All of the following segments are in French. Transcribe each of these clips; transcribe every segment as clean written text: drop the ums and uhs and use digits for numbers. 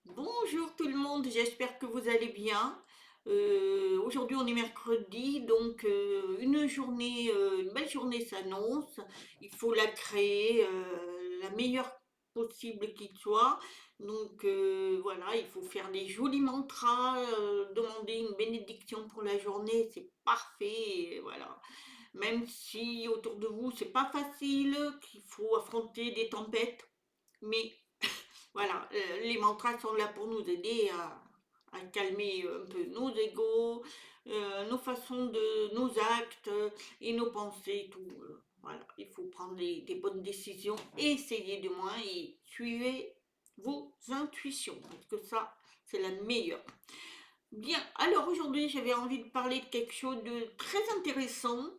Bonjour tout le monde, j'espère que vous allez bien. Aujourd'hui on est mercredi, donc une belle journée s'annonce. Il faut la créer la meilleure possible qu'il soit. Donc voilà, il faut faire des jolis mantras, demander une bénédiction pour la journée, c'est parfait. Et voilà. Même si autour de vous c'est pas facile, qu'il faut affronter des tempêtes, mais voilà, les mantras sont là pour nous aider à calmer un peu nos égos, nos façons nos actes et nos pensées, tout. Voilà, il faut prendre des bonnes décisions, essayez de moins et suivez vos intuitions, parce que ça, c'est la meilleure. Bien, alors aujourd'hui, j'avais envie de parler de quelque chose de très intéressant.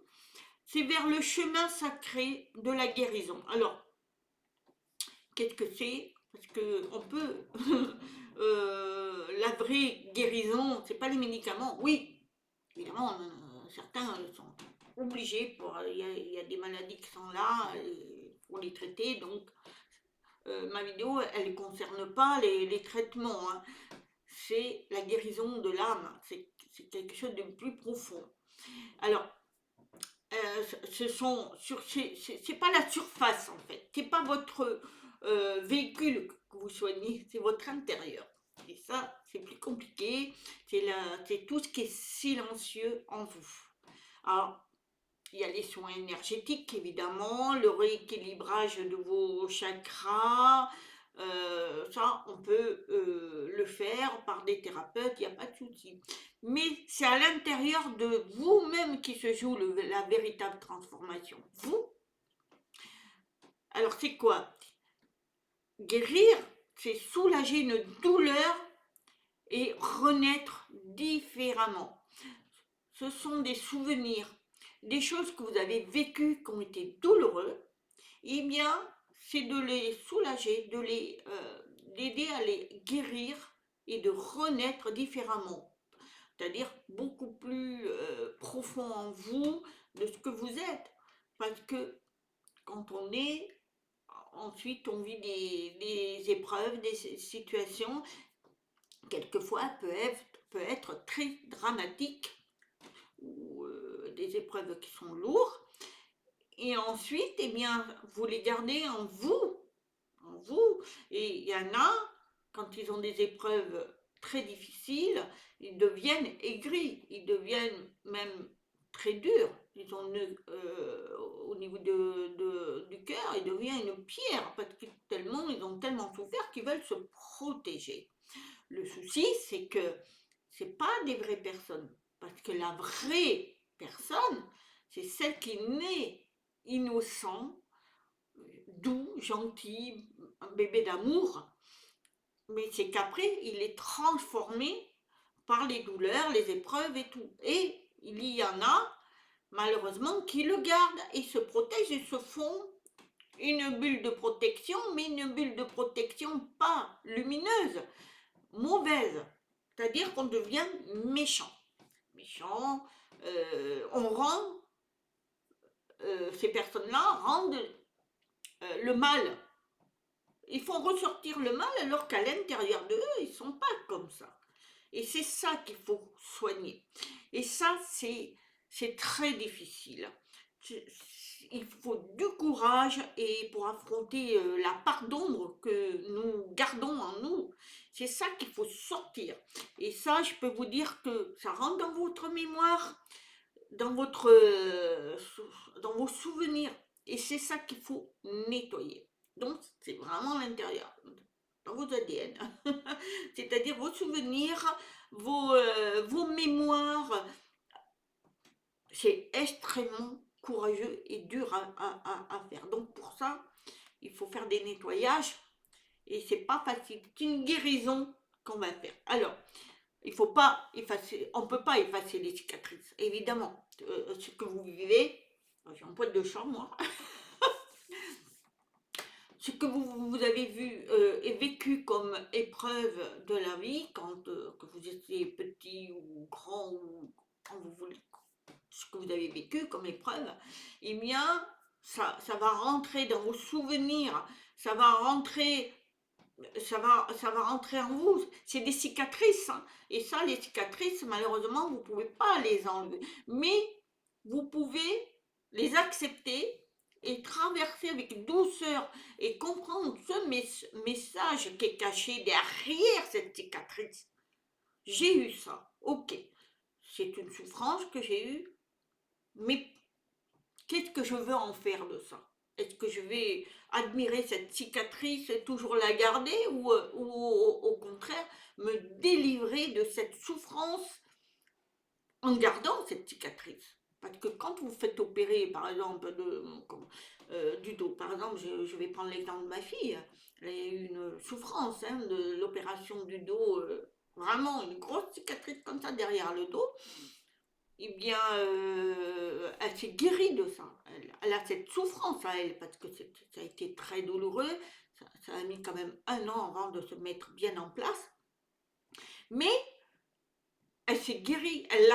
C'est vers le chemin sacré de la guérison. Alors, qu'est-ce que c'est? Parce que on peut la vraie guérison, c'est pas les médicaments. Oui, évidemment, certains sont obligés il y a des maladies qui sont là pour les traiter. Donc, ma vidéo, elle ne concerne pas les traitements, hein. C'est la guérison de l'âme. C'est quelque chose de plus profond. Alors, c'est pas la surface en fait, c'est pas votre véhicule que vous soignez, c'est votre intérieur. Et ça, c'est plus compliqué, c'est tout ce qui est silencieux en vous. Alors, il y a les soins énergétiques, évidemment, le rééquilibrage de vos chakras. Ça, on peut le faire par des thérapeutes, il n'y a pas de souci. Mais c'est à l'intérieur de vous-même qui se joue la véritable transformation. Vous, alors c'est quoi? Guérir, c'est soulager une douleur et renaître différemment. Ce sont des souvenirs, des choses que vous avez vécues qui ont été douloureux. Eh bien, c'est de les soulager, d'aider à les guérir et de renaître différemment. C'est-à-dire beaucoup plus profond en vous de ce que vous êtes. Parce que quand on est, ensuite on vit des épreuves, des situations, quelquefois peut être très dramatiques ou des épreuves qui sont lourdes. Et ensuite, eh bien, vous les gardez en vous. Et il y en a, quand ils ont des épreuves très difficiles, ils deviennent aigris, ils deviennent même très durs. Ils ont au niveau du cœur, ils deviennent une pierre parce que tellement ils ont tellement souffert qu'ils veulent se protéger. Le souci, c'est que c'est pas des vraies personnes, parce que la vraie personne, c'est celle qui naît innocent, doux, gentil, un bébé d'amour, mais c'est qu'après, il est transformé par les douleurs, les épreuves et tout. Et il y en a, malheureusement, qui le gardent et se protègent et se font une bulle de protection, mais une bulle de protection pas lumineuse, mauvaise. C'est-à-dire qu'on devient méchant. Méchant, on rend, ces personnes-là rendent le mal. Ils font ressortir le mal alors qu'à l'intérieur d'eux, ils ne sont pas comme ça. Et c'est ça qu'il faut soigner. Et ça, c'est très difficile. Il faut du courage et pour affronter la part d'ombre que nous gardons en nous, c'est ça qu'il faut sortir. Et ça, je peux vous dire que ça rentre dans votre mémoire, dans dans vos souvenirs. Et c'est ça qu'il faut nettoyer. Donc, c'est vraiment l'intérieur, dans vos ADN. C'est-à-dire vos souvenirs, vos mémoires. C'est extrêmement courageux et dur à faire. Donc, pour ça, il faut faire des nettoyages. Et c'est pas facile. C'est une guérison qu'on va faire. Alors, il faut pas effacer, on ne peut pas effacer les cicatrices, évidemment. Ce que vous vivez, j'ai un poil de champ, moi, ce que vous avez vu et vécu comme épreuve de la vie, que vous étiez petit ou grand, ou quand vous voulez, ce que vous avez vécu comme épreuve, eh bien, ça va rentrer dans vos souvenirs, ça va rentrer ça va rentrer en vous. C'est des cicatrices, hein. Et ça, les cicatrices, malheureusement, vous ne pouvez pas les enlever. Mais vous pouvez les accepter et traverser avec douceur et comprendre ce message qui est caché derrière cette cicatrice. J'ai eu ça, ok. C'est une souffrance que j'ai eue, mais qu'est-ce que je veux en faire de ça? Est-ce que je vais admirer cette cicatrice et toujours la garder ou au contraire me délivrer de cette souffrance en gardant cette cicatrice? Parce que quand vous faites opérer, par exemple, du dos, par exemple, je vais prendre l'exemple de ma fille, elle a eu une souffrance hein, de l'opération du dos, vraiment une grosse cicatrice comme ça derrière le dos. Eh bien, elle s'est guérie de ça. Elle a cette souffrance à elle, parce que ça a été très douloureux. Ça a mis quand même 1 an avant de se mettre bien en place. Mais elle s'est guérie. Elle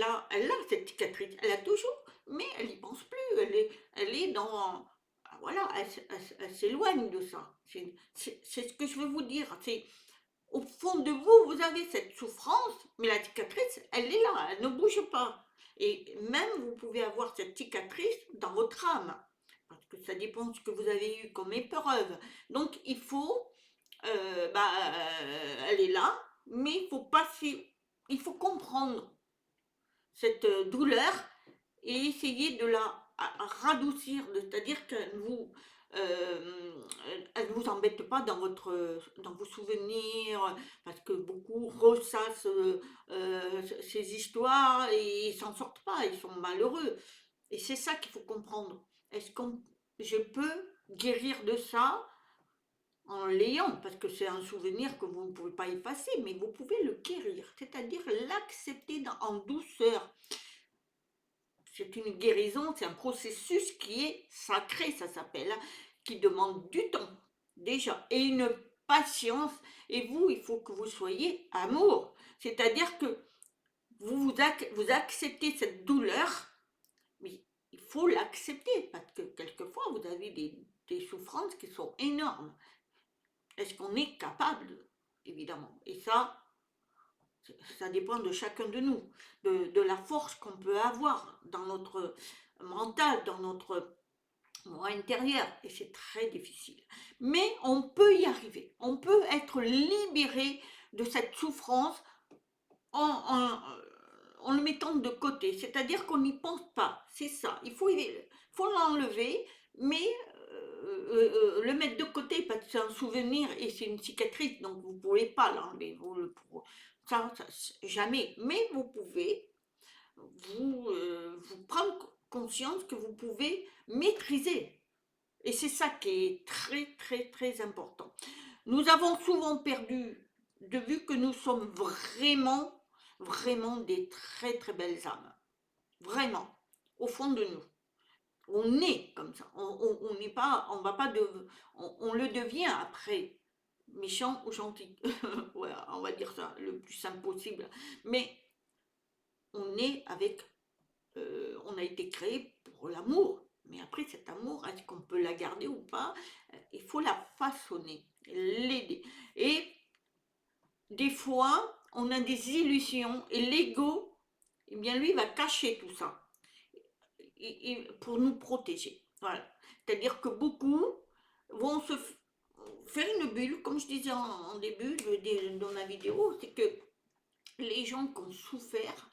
a cette cicatrice. Elle a toujours, mais elle n'y pense plus. Elle est dans. Voilà, elle s'éloigne de ça. C'est ce que je veux vous dire. C'est au fond de vous, vous avez cette souffrance, mais la cicatrice, elle est là, elle ne bouge pas. Et même, vous pouvez avoir cette cicatrice dans votre âme, parce que ça dépend de ce que vous avez eu comme épreuve. Donc, il faut, elle est là, mais il faut comprendre cette douleur et essayer de la radoucir, c'est-à-dire qu'elle vous, elle vous embête pas dans vos souvenirs, parce que beaucoup ressassent ces histoires et ils s'en sortent pas, ils sont malheureux. Et c'est ça qu'il faut comprendre. Est-ce que je peux guérir de ça en l'ayant, parce que c'est un souvenir que vous ne pouvez pas effacer, mais vous pouvez le guérir, c'est-à-dire l'accepter en douceur. C'est une guérison, c'est un processus qui est sacré, ça s'appelle, hein, qui demande du temps, déjà, et une patience. Et vous, il faut que vous soyez amour. C'est-à-dire que vous acceptez cette douleur, mais il faut l'accepter, parce que quelquefois, vous avez des souffrances qui sont énormes. Est-ce qu'on est capable, évidemment? Et ça dépend de chacun de nous, de la force qu'on peut avoir dans notre mental, dans notre moi intérieur, et c'est très difficile. Mais on peut y arriver, on peut être libéré de cette souffrance en le mettant de côté, c'est-à-dire qu'on n'y pense pas, c'est ça, faut l'enlever, mais le mettre de côté parce que c'est un souvenir et c'est une cicatrice, donc vous ne pouvez pas l'enlever, ça, jamais, mais vous pouvez vous prendre conscience que vous pouvez maîtriser. Et c'est ça qui est très, très, très important. Nous avons souvent perdu de vue que nous sommes vraiment, vraiment des très, très belles âmes. Vraiment, au fond de nous. On est comme ça. On n'est pas, on va pas on le devient après, méchant ou gentil. Voilà, on va dire ça le plus simple possible. Mais on est avec on a été créé pour l'amour. Mais après, cet amour, est-ce qu'on peut la garder ou pas? Il faut la façonner, l'aider. Et des fois, on a des illusions et l'ego, eh bien, lui, va cacher tout ça pour nous protéger. Voilà. C'est-à-dire que beaucoup vont se faire une bulle, comme je disais en début de ma vidéo, c'est que les gens qui ont souffert,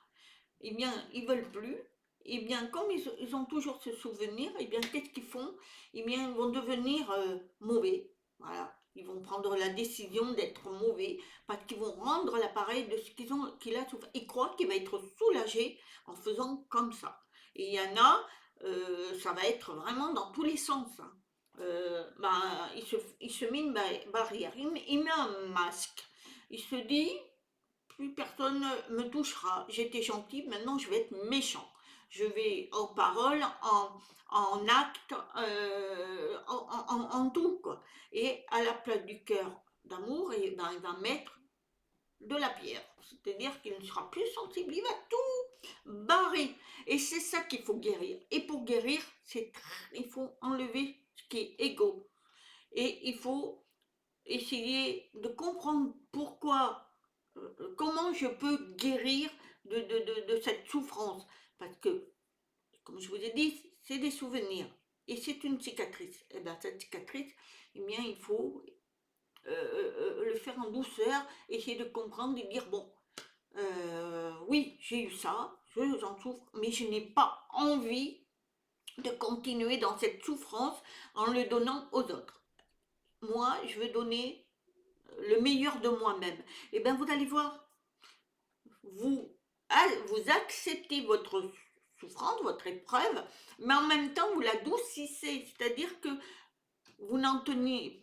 eh bien, ils veulent plus. Eh bien, comme ils ont toujours ce souvenir, eh bien, qu'est-ce qu'ils font? Eh bien, ils vont devenir mauvais. Voilà. Ils vont prendre la décision d'être mauvais parce qu'ils vont rendre l'appareil de ce qu'il a souffert. Ils croient qu'il va être soulagé en faisant comme ça. Et il y en a, ça va être vraiment dans tous les sens, hein. Il se met une barrière, il met un masque. Il se dit, plus personne ne me touchera. J'étais gentil, maintenant je vais être méchant. Je vais en parole, en acte, en tout, quoi. Et à la place du cœur d'amour, il va mettre de la pierre. C'est-à-dire qu'il ne sera plus sensible, il va tout barrer. Et c'est ça qu'il faut guérir. Et pour guérir, il faut enlever ce qui est égo. Et il faut essayer de comprendre pourquoi, comment je peux guérir de cette souffrance. Parce que, comme je vous ai dit, c'est des souvenirs et c'est une cicatrice. Et bien, cette cicatrice, eh bien, il faut le faire en douceur, essayer de comprendre et dire bon, oui, j'ai eu ça, j'en souffre, mais je n'ai pas envie de continuer dans cette souffrance en le donnant aux autres. Moi, je veux donner le meilleur de moi-même. Et bien, vous allez voir, vous, vous acceptez votre souffrance, votre épreuve, mais en même temps, vous l'adoucissez. C'est-à-dire que vous n'en tenez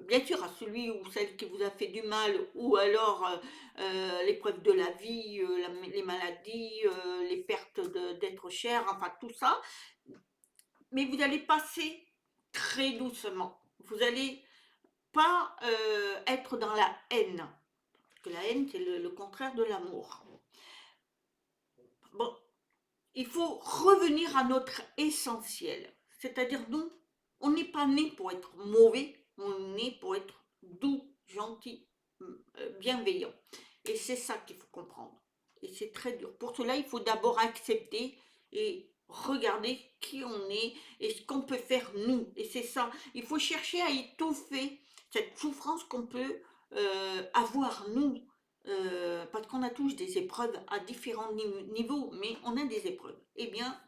bien sûr à celui ou celle qui vous a fait du mal, ou alors l'épreuve de la vie, les maladies, les pertes d'être cher, enfin tout ça, mais vous allez passer très doucement. Vous n'allez pas être dans la haine, parce que la haine c'est le contraire de l'amour. Bon, il faut revenir à notre essentiel, c'est-à-dire nous, on n'est pas né pour être mauvais, on est né pour être doux, gentil, bienveillant. Et c'est ça qu'il faut comprendre. Et c'est très dur. Pour cela, il faut d'abord accepter et regarder qui on est et ce qu'on peut faire nous. Et c'est ça. Il faut chercher à étouffer cette souffrance qu'on peut avoir nous. Parce qu'on a tous des épreuves à différents niveaux, mais on a des épreuves. Eh bien,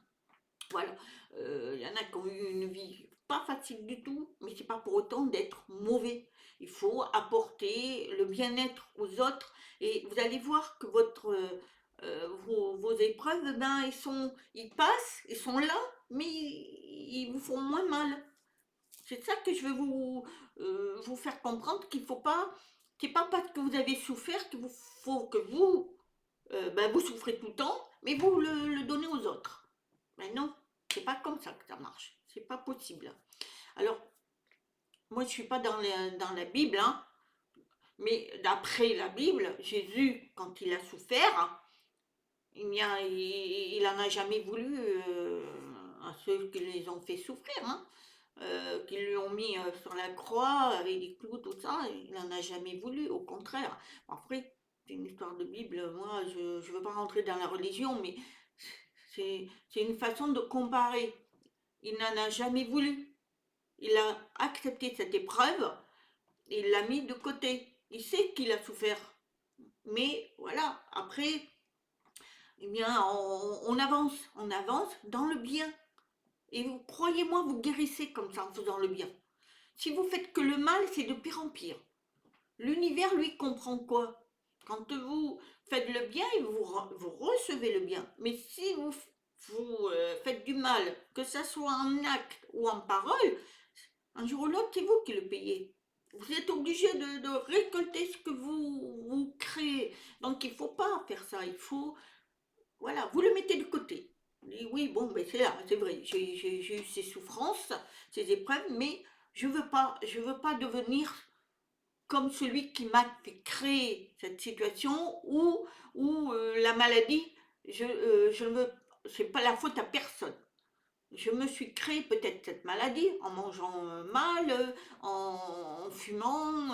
voilà. Il y en a qui ont eu une vie pas facile du tout, mais c'est pas pour autant d'être mauvais. Il faut apporter le bien-être aux autres et vous allez voir que vos épreuves, ben, ils passent, ils sont là, mais ils vous font moins mal. C'est ça que je veux vous faire comprendre qu'il faut pas, c'est pas parce que vous avez souffert qu'il faut que vous, ben, vous souffrez tout le temps, mais vous le donnez aux autres. Mais non, c'est pas comme ça que ça marche. C'est pas possible. Alors, moi, je suis pas dans la Bible, hein, mais d'après la Bible, Jésus, quand il a souffert, eh bien, il en a jamais voulu à ceux qui les ont fait souffrir, hein, qui lui ont mis sur la croix avec des clous, tout ça. Il en a jamais voulu, au contraire. Après, c'est une histoire de Bible. Moi, je veux pas rentrer dans la religion, mais c'est une façon de comparer. Il n'en a jamais voulu. Il a accepté cette épreuve et il l'a mis de côté. Il sait qu'il a souffert. Mais voilà, après, eh bien, on avance dans le bien. Et vous, croyez-moi, vous guérissez comme ça en faisant le bien. Si vous faites que le mal, c'est de pire en pire. L'univers, lui, comprend quoi? Quand vous faites le bien, vous recevez le bien. Mais si vous faites du mal, que ce soit en acte ou en parole, un jour ou l'autre, c'est vous qui le payez. Vous êtes obligé de récolter ce que vous créez. Donc il ne faut pas faire ça. Il faut, voilà, vous le mettez de côté. Et oui, bon, ben c'est là, c'est vrai. J'ai eu ces souffrances, ces épreuves, mais je veux pas devenir comme celui qui m'a fait créer cette situation où la maladie, je ne veux, c'est pas la faute à personne. Je me suis créé peut-être cette maladie en mangeant mal, en fumant,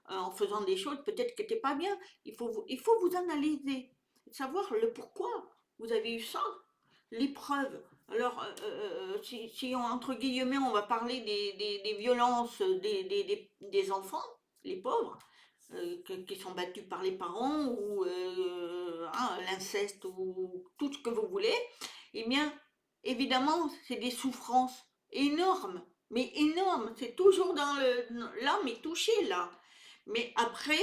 en faisant des choses peut-être qui n'étaient pas bien. Il faut vous analyser, savoir le pourquoi vous avez eu ça, l'épreuve. Alors, si entre guillemets on va parler des violences des enfants, les pauvres, qui sont battus par les parents ou hein, l'inceste ou tout ce que vous voulez, eh bien, évidemment, c'est des souffrances énormes, mais énormes. C'est toujours dans l'âme est touchée là. Mais après,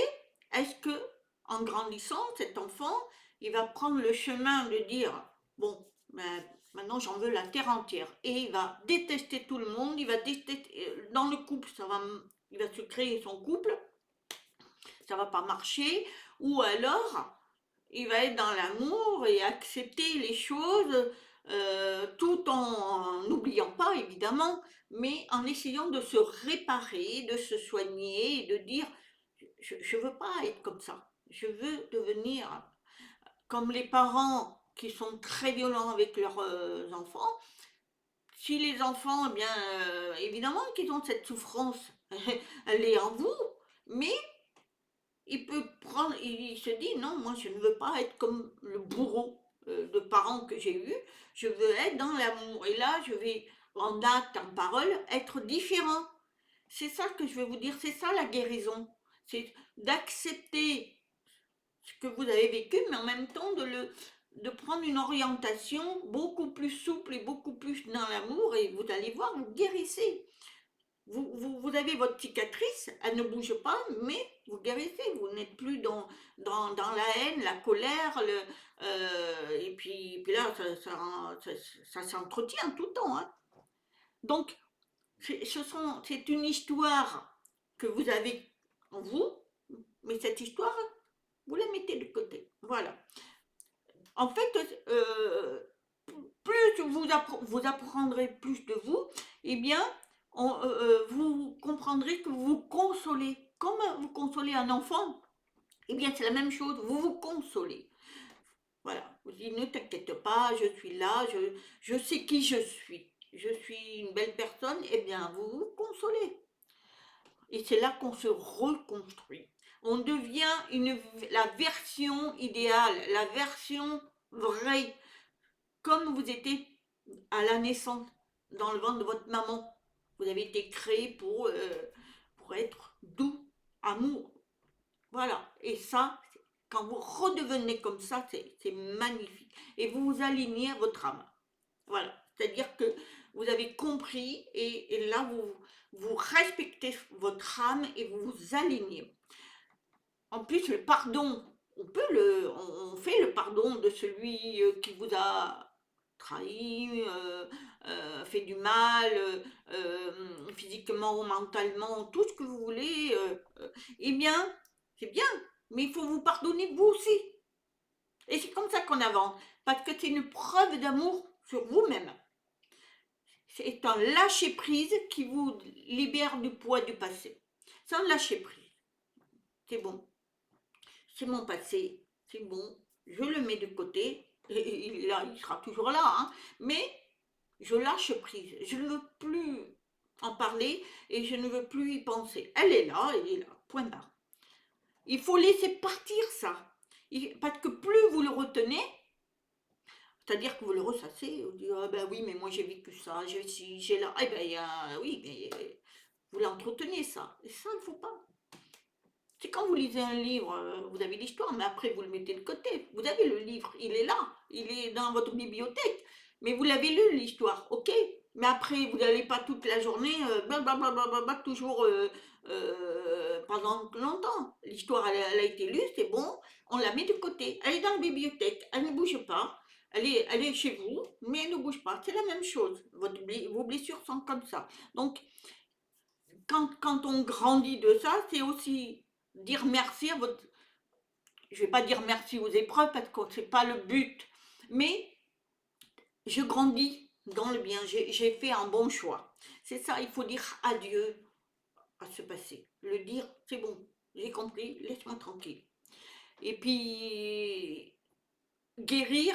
est-ce que, en grandissant, cet enfant, il va prendre le chemin de dire, bon, ben, maintenant j'en veux la terre entière, et il va détester tout le monde, il va détester, dans le couple, il va se créer son couple, ça va pas marcher, ou alors il va être dans l'amour et accepter les choses tout en n'oubliant pas évidemment, mais en essayant de se réparer, de se soigner et de dire je veux pas être comme ça, je veux devenir comme les parents qui sont très violents avec leurs enfants. Si les enfants, eh bien, évidemment qu'ils ont cette souffrance, elle est en vous, mais il se dit non, moi je ne veux pas être comme le bourreau de parents que j'ai eu, je veux être dans l'amour. Et là, je vais en acte, en parole, être différent. C'est ça que je veux vous dire, c'est ça la guérison. C'est d'accepter ce que vous avez vécu, mais en même temps de prendre une orientation beaucoup plus souple et beaucoup plus dans l'amour, et vous allez voir, vous guérissez. Vous avez votre cicatrice, elle ne bouge pas, mais vous guérissez, vous n'êtes plus dans la haine, la colère, et puis là, ça s'entretient tout le temps, hein. Donc, c'est une histoire que vous avez en vous, mais cette histoire, vous la mettez de côté. Voilà. En fait, plus vous apprendrez plus de vous, eh bien, vous comprendrez que vous vous consolez. Comme vous consolez un enfant, eh bien, c'est la même chose, vous vous consolez. Voilà, vous dites, ne t'inquiète pas, je suis là, je sais qui je suis. Je suis une belle personne, eh bien, vous vous consolez. Et c'est là qu'on se reconstruit. On devient la version idéale, la version vraie, comme vous étiez à la naissance, dans le ventre de votre maman. Vous avez été créé pour être doux, amour. Voilà. Et ça, quand vous redevenez comme ça, c'est magnifique. Et vous vous alignez à votre âme. Voilà. C'est-à-dire que vous avez compris et là, vous respectez votre âme et vous vous alignez. En plus, le pardon, on fait le pardon de celui qui vous a trahi, fait du mal, physiquement ou mentalement, tout ce que vous voulez. Eh bien, c'est bien, mais il faut vous pardonner vous aussi. Et c'est comme ça qu'on avance, parce que c'est une preuve d'amour sur vous-même. C'est un lâcher-prise qui vous libère du poids du passé. C'est un lâcher-prise. C'est bon. C'est mon passé. C'est bon. Je le mets de côté. Et il sera toujours là. Hein, mais je lâche prise. Je ne veux plus en parler et je ne veux plus y penser. Elle est là. Point barre. Il faut laisser partir ça. Parce que plus vous le retenez, c'est-à-dire que vous le ressassez, vous dites, ah ben oui, mais moi j'ai vécu ça, j'ai ci, j'ai là. Eh ben oui, mais vous l'entretenez ça. Et ça, il ne faut pas. C'est quand vous lisez un livre, vous avez l'histoire, mais après vous le mettez de côté. Vous avez le livre, il est là, il est dans votre bibliothèque, mais vous l'avez lu l'histoire, ok. Mais après, vous n'allez pas toute la journée, toujours pendant longtemps. L'histoire, elle a été lue, c'est bon, on la met de côté. Elle est dans la bibliothèque, elle ne bouge pas. Elle est chez vous, mais elle ne bouge pas. C'est la même chose. Vos blessures sont comme ça. Donc, quand on grandit de ça, c'est aussi dire merci à votre... Je ne vais pas dire merci aux épreuves parce que ce n'est pas le but. Mais je grandis dans le bien. J'ai fait un bon choix. C'est ça, il faut dire adieu à ce passé. Le dire, c'est bon, j'ai compris, laisse-moi tranquille. Et puis, guérir,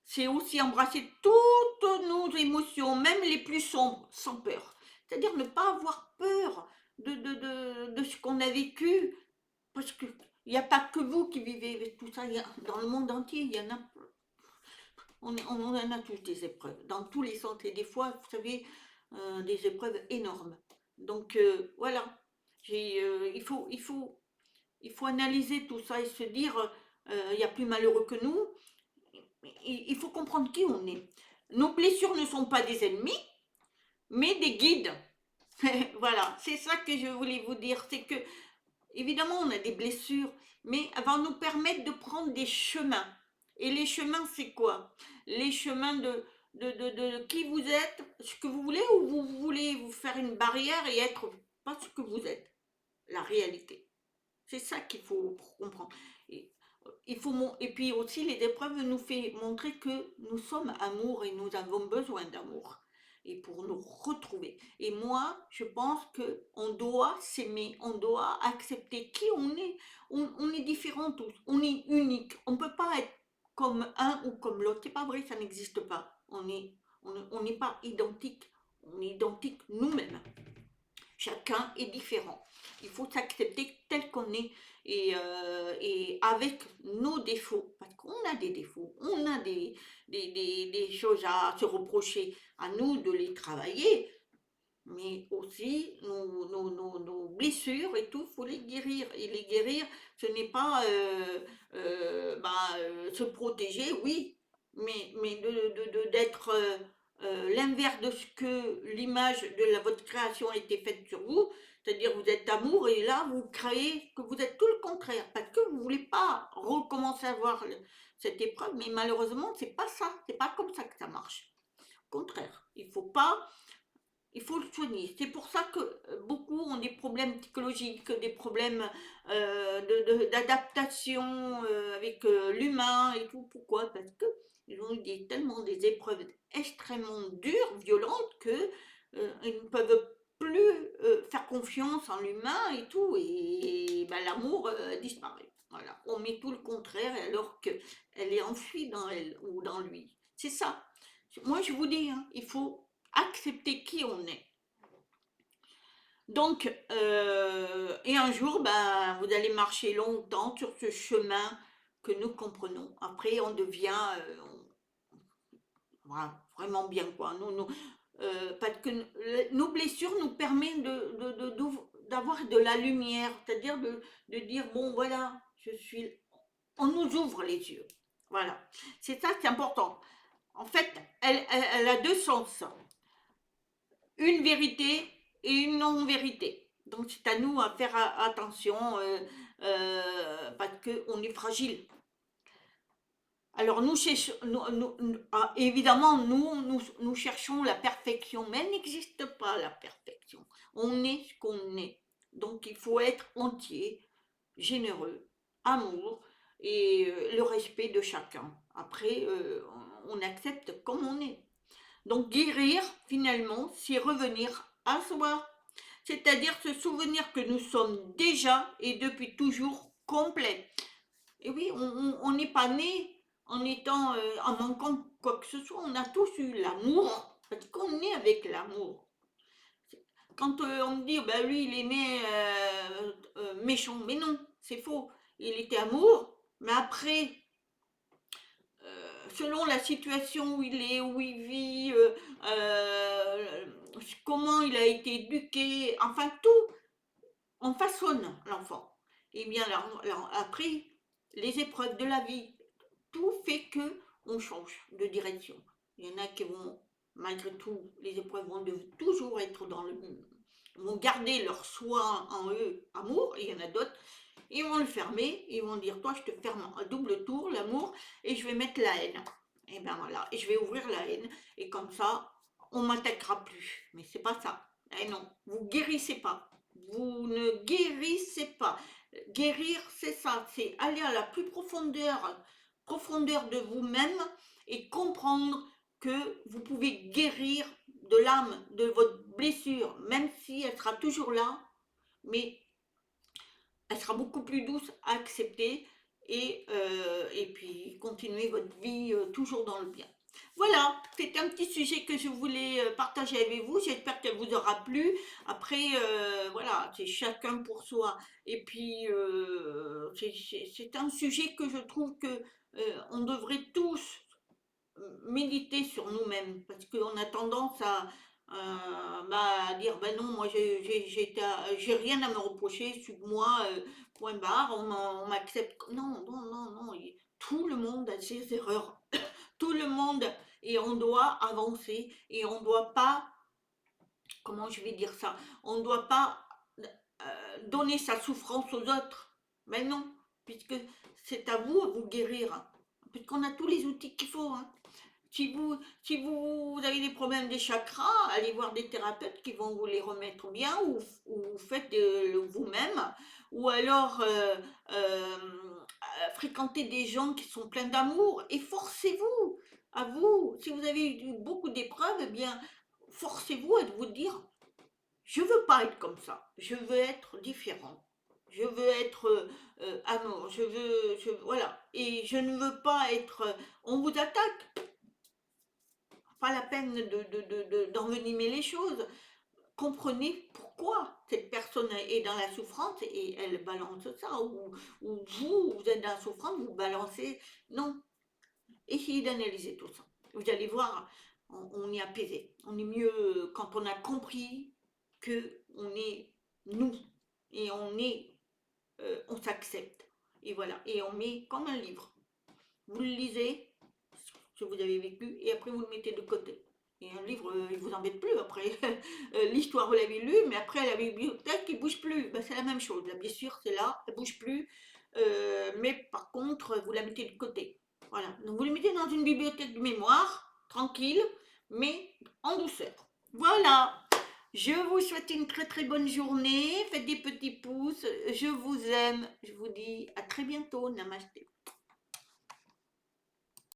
c'est aussi embrasser toutes nos émotions, même les plus sombres, sans peur. C'est-à-dire ne pas avoir peur de ce qu'on a vécu, parce qu'il n'y a pas que vous qui vivez avec tout ça, dans le monde entier, il y en a, on en a tous des épreuves, dans tous les sens, et des fois, vous savez, des épreuves énormes. Donc voilà, il faut analyser tout ça et se dire, il y a plus malheureux que nous, il faut comprendre qui on est. Nos blessures ne sont pas des ennemis, mais des guides. Voilà, c'est ça que je voulais vous dire, c'est que évidemment, on a des blessures, mais elles vont nous permettre de prendre des chemins. Et les chemins, c'est quoi? Les chemins de qui vous êtes, ce que vous voulez, ou vous voulez vous faire une barrière et être pas ce que vous êtes, la réalité. C'est ça qu'il faut comprendre. Et, et puis aussi, les épreuves nous font montrer que nous sommes amour et nous avons besoin d'amour. Et pour nous retrouver. Et moi, je pense qu'on doit s'aimer, on doit accepter qui on est. On est différents tous, on est unique. On ne peut pas être comme un ou comme l'autre. C'est pas vrai, ça n'existe pas. On n'est pas identique. On est identique nous-mêmes. Chacun est différent. Il faut s'accepter tel qu'on est et avec nos défauts, parce qu'on a des défauts, on a des choses à se reprocher, à nous de les travailler, mais aussi nos blessures et tout, il faut les guérir. Et les guérir, ce n'est pas se protéger, oui, mais d'être l'inverse de ce que l'image de votre création a été faite sur vous, c'est-à-dire vous êtes amour et là vous créez que vous êtes tout le contraire, parce que vous ne voulez pas recommencer à voir cette épreuve, mais malheureusement c'est pas ça, c'est pas comme ça que ça marche. Au contraire, il faut le soigner. C'est pour ça que beaucoup ont des problèmes psychologiques, des problèmes d'adaptation avec l'humain et tout. Pourquoi? Parce que ils ont eu tellement des épreuves extrêmement dures, violentes, que ils ne peuvent plus faire confiance en l'humain et tout. Et ben, l'amour disparaît. Voilà. On met tout le contraire alors qu'elle est enfuie dans elle ou dans lui. C'est ça. Moi, je vous dis, hein, il faut accepter qui on est. Donc, et un jour, ben, vous allez marcher longtemps sur ce chemin que nous comprenons. Après, on devient voilà, vraiment bien, quoi. Parce que nos blessures nous permettent d'avoir de la lumière, c'est-à-dire de dire, bon, voilà, on nous ouvre les yeux. Voilà, c'est ça qui est important. En fait, elle a deux sens, une vérité et une non-vérité. Donc c'est à nous à faire attention parce qu'on est fragile. Alors évidemment, nous cherchons la perfection, mais elle n'existe pas la perfection. On est ce qu'on est. Donc il faut être entier, généreux, amour et le respect de chacun. Après, on accepte comme on est. Donc guérir, finalement, c'est revenir à soi, c'est-à-dire se souvenir que nous sommes déjà et depuis toujours complets. Et oui, on n'est pas né en étant en manquant quoi que ce soit, on a tous eu l'amour, parce qu'on est avec l'amour. Quand on me dit, ben lui, il est né méchant, mais non, c'est faux. Il était amour, mais après, selon la situation où il est, où il vit, comment il a été éduqué, enfin tout, on façonne l'enfant. Et bien après, les épreuves de la vie, tout fait que on change de direction. Il y en a qui vont, malgré tout, les épreuves vont toujours être dans le, vont garder leur soi en eux, amour, et il y en a d'autres, ils vont le fermer, ils vont dire, toi je te ferme à double tour, l'amour, et je vais mettre la haine. Et ben voilà, et je vais ouvrir la haine, et comme ça, on m'attaquera plus. Mais c'est pas ça. Eh non, vous guérissez pas. Vous ne guérissez pas. Guérir, c'est ça, c'est aller à la plus profondeur de vous-même et comprendre que vous pouvez guérir de l'âme, de votre blessure, même si elle sera toujours là, mais elle sera beaucoup plus douce à accepter et puis continuer votre vie toujours dans le bien. Voilà, c'est un petit sujet que je voulais partager avec vous. J'espère qu'elle vous aura plu. Après, voilà, c'est chacun pour soi. Et puis, c'est un sujet que je trouve que on devrait tous méditer sur nous-mêmes parce qu'on a tendance à dire ben non, moi j'ai rien à me reprocher, suis moi, point barre, on m'accepte. Non, non, non, non, tout le monde a ses erreurs, tout le monde, et on doit avancer et on doit pas, comment je vais dire ça, on ne doit pas donner sa souffrance aux autres. Mais non, puisque c'est à vous guérir, puisqu'on a tous les outils qu'il faut. Hein. Si vous avez des problèmes des chakras, allez voir des thérapeutes qui vont vous les remettre bien ou faites vous-même. Ou alors fréquentez des gens qui sont pleins d'amour et forcez-vous à vous. Si vous avez eu beaucoup d'épreuves, eh bien forcez-vous à vous dire je veux pas être comme ça, je veux être différent. Je veux être amour, voilà. Et je ne veux pas être. On vous attaque, pas la peine d'envenimer les choses. comprenez pourquoi cette personne est dans la souffrance et elle balance ça, ou vous êtes dans la souffrance, vous balancez. Non, essayez d'analyser tout ça. Vous allez voir, on est apaisé. On est mieux quand on a compris que on est nous et on s'accepte. Et voilà, et on met comme un livre. Vous le lisez, ce que vous avez vécu, et après vous le mettez de côté. Et un livre, il vous embête plus après. L'histoire, vous l'avez lu, mais après la bibliothèque, il bouge plus. Ben, c'est la même chose. La blessure, c'est là, elle bouge plus. Mais par contre, vous la mettez de côté. Voilà. Donc vous le mettez dans une bibliothèque de mémoire, tranquille, mais en douceur. Voilà. Je vous souhaite une très très bonne journée. Faites des petits pouces. Je vous aime. Je vous dis à très bientôt. Namasté.